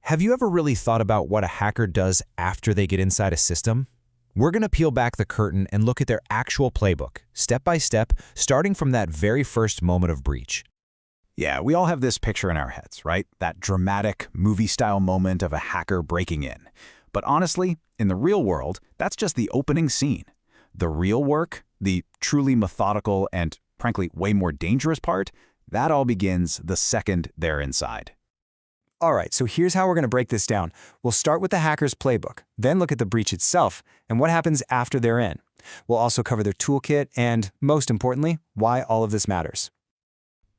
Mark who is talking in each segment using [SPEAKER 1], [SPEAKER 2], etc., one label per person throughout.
[SPEAKER 1] Have you ever really thought about what a hacker does after they get inside a system? We're going to peel back the curtain and look at their actual playbook, step by step, starting from that very first moment of breach.
[SPEAKER 2] Yeah, we all have this picture in our heads, right? That dramatic, movie-style moment of a hacker breaking in. But honestly, in the real world, that's just the opening scene. The real work, the truly methodical and, frankly, way more dangerous part, that all begins the second they're inside.
[SPEAKER 3] All right, so here's how we're going to break this down. We'll start with the hacker's playbook, then look at the breach itself and what happens after they're in. We'll also cover their toolkit and, most importantly, why all of this matters.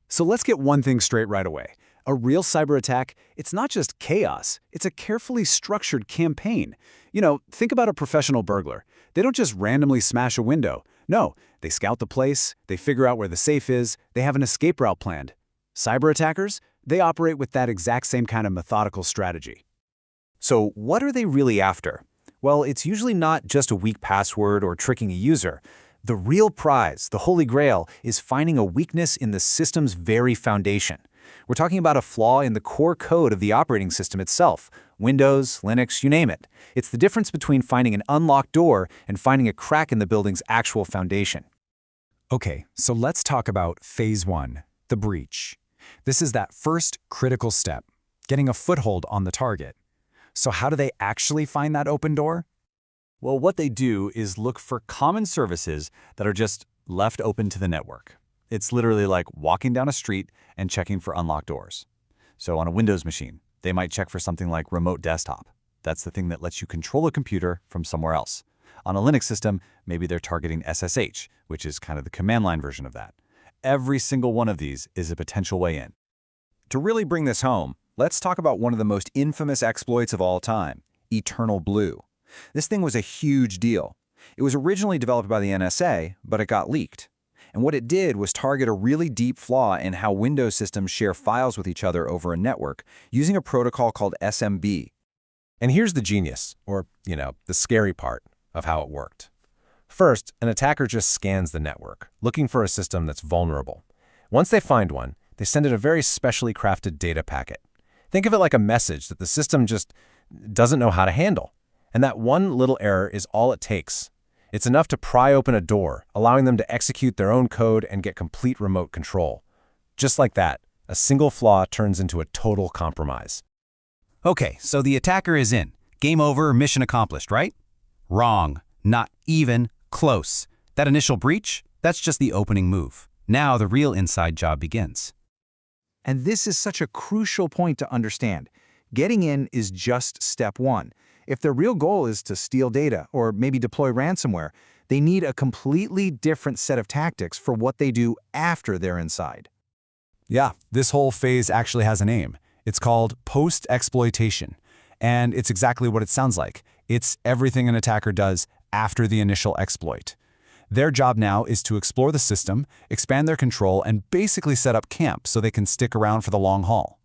[SPEAKER 2] So let's get one thing straight right away. A real cyber attack, it's not just chaos, it's a carefully structured campaign. Think about a professional burglar. They don't just randomly smash a window. No, they scout the place, they figure out where the safe is, they have an escape route planned. Cyber attackers, they operate with that exact same kind of methodical strategy.
[SPEAKER 3] So what are they really after? Well, it's usually not just a weak password or tricking a user. The real prize, the holy grail, is finding a weakness in the system's very foundation. We're talking about a flaw in the core code of the operating system itself. Windows, Linux, you name it. It's the difference between finding an unlocked door and finding a crack in the building's actual foundation.
[SPEAKER 1] Okay, so let's talk about phase one, the breach. This is that first critical step, getting a foothold on the target. So how do they actually find that open door?
[SPEAKER 4] Well, what they do is look for common services that are just left open to the network. It's literally like walking down a street and checking for unlocked doors. So on a Windows machine, they might check for something like remote desktop. That's the thing that lets you control a computer from somewhere else. On a Linux system, maybe they're targeting SSH, which is kind of the command line version of that. Every single one of these is a potential way in.
[SPEAKER 5] To really bring this home, let's talk about one of the most infamous exploits of all time, Eternal Blue. This thing was a huge deal. It was originally developed by the NSA, but it got leaked. And what it did was target a really deep flaw in how Windows systems share files with each other over a network using a protocol called SMB.
[SPEAKER 6] And here's the genius, or, the scary part of how it worked. First, an attacker just scans the network, looking for a system that's vulnerable. Once they find one, they send it a very specially crafted data packet. Think of it like a message that the system just doesn't know how to handle. And that one little error is all it takes. It's enough to pry open a door, allowing them to execute their own code and get complete remote control. Just like that, a single flaw turns into a total compromise.
[SPEAKER 7] Okay, so the attacker is in. Game over, mission accomplished, right? Wrong. Not even close. That initial breach, that's just the opening move. Now the real inside job begins.
[SPEAKER 3] And this is such a crucial point to understand. Getting in is just step one. If their real goal is to steal data or maybe deploy ransomware, they need a completely different set of tactics for what they do after they're inside.
[SPEAKER 1] Yeah, this whole phase actually has a name. It's called post-exploitation. And it's exactly what it sounds like. It's everything an attacker does after the initial exploit. Their job now is to explore the system, expand their control, and basically set up camp so they can stick around for the long haul.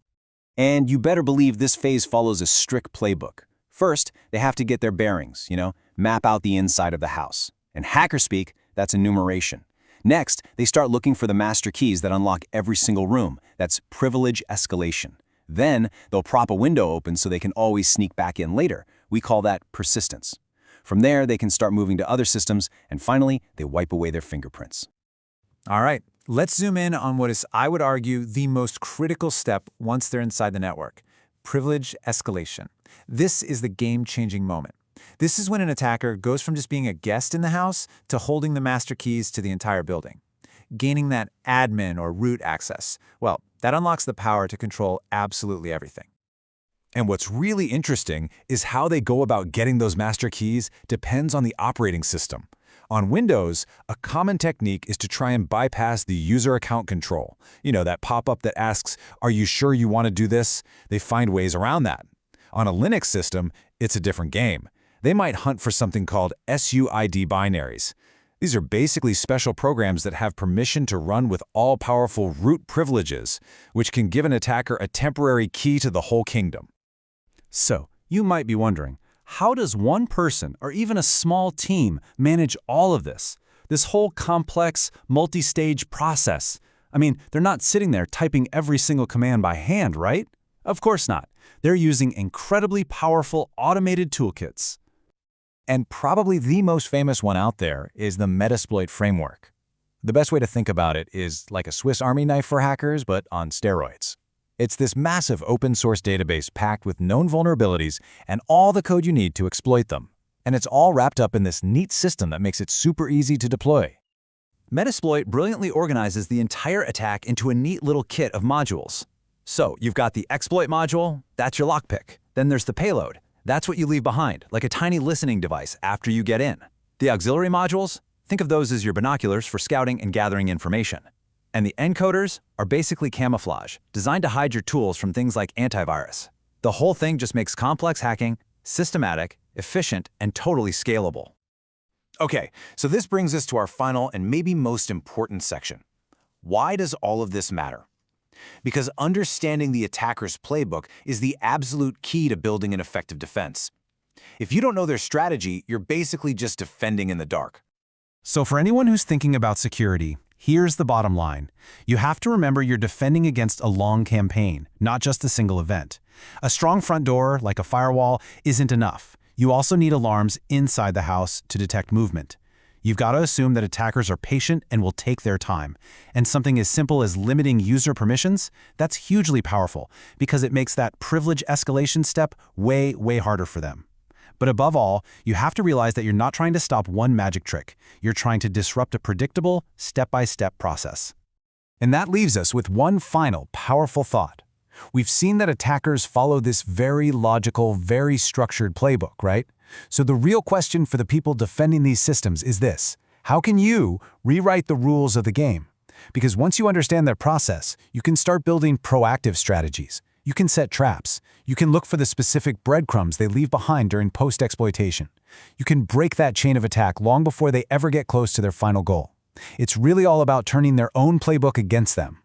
[SPEAKER 5] And you better believe this phase follows a strict playbook. First, they have to get their bearings, map out the inside of the house. In hacker speak, that's enumeration. Next, they start looking for the master keys that unlock every single room. That's privilege escalation. Then, they'll prop a window open so they can always sneak back in later. We call that persistence. From there, they can start moving to other systems, and finally, they wipe away their fingerprints.
[SPEAKER 3] All right, let's zoom in on what is, I would argue, the most critical step once they're inside the network: privilege escalation. This is the game-changing moment. This is when an attacker goes from just being a guest in the house to holding the master keys to the entire building. Gaining that admin or root access, well, that unlocks the power to control absolutely everything.
[SPEAKER 1] And what's really interesting is how they go about getting those master keys depends on the operating system. On Windows, a common technique is to try and bypass the user account control. That pop-up that asks, "Are you sure you want to do this?" They find ways around that. On a Linux system, it's a different game. They might hunt for something called SUID binaries. These are basically special programs that have permission to run with all-powerful root privileges, which can give an attacker a temporary key to the whole kingdom.
[SPEAKER 4] So, you might be wondering, how does one person or even a small team manage all of this? This whole complex, multi-stage process? I mean, they're not sitting there typing every single command by hand, right? Of course not.
[SPEAKER 2] They're using incredibly powerful automated toolkits.
[SPEAKER 1] And probably the most famous one out there is the Metasploit framework. The best way to think about it is like a Swiss Army knife for hackers, but on steroids. It's this massive open-source database packed with known vulnerabilities and all the code you need to exploit them. And it's all wrapped up in this neat system that makes it super easy to deploy.
[SPEAKER 3] Metasploit brilliantly organizes the entire attack into a neat little kit of modules. So you've got the exploit module, that's your lockpick. Then there's the payload. That's what you leave behind, like a tiny listening device after you get in. The auxiliary modules, think of those as your binoculars for scouting and gathering information. And the encoders are basically camouflage, designed to hide your tools from things like antivirus. The whole thing just makes complex hacking systematic, efficient, and totally scalable.
[SPEAKER 1] Okay, so this brings us to our final and maybe most important section. Why does all of this matter? Because understanding the attacker's playbook is the absolute key to building an effective defense. If you don't know their strategy, you're basically just defending in the dark.
[SPEAKER 2] So for anyone who's thinking about security, here's the bottom line. You have to remember you're defending against a long campaign, not just a single event. A strong front door, like a firewall, isn't enough. You also need alarms inside the house to detect movement. You've got to assume that attackers are patient and will take their time. And something as simple as limiting user permissions, that's hugely powerful because it makes that privilege escalation step way, way harder for them. But above all, you have to realize that you're not trying to stop one magic trick. You're trying to disrupt a predictable, step-by-step process.
[SPEAKER 1] And that leaves us with one final powerful thought. We've seen that attackers follow this very logical, very structured playbook, right? So the real question for the people defending these systems is this: how can you rewrite the rules of the game? Because once you understand their process, you can start building proactive strategies. You can set traps. You can look for the specific breadcrumbs they leave behind during post-exploitation. You can break that chain of attack long before they ever get close to their final goal. It's really all about turning their own playbook against them.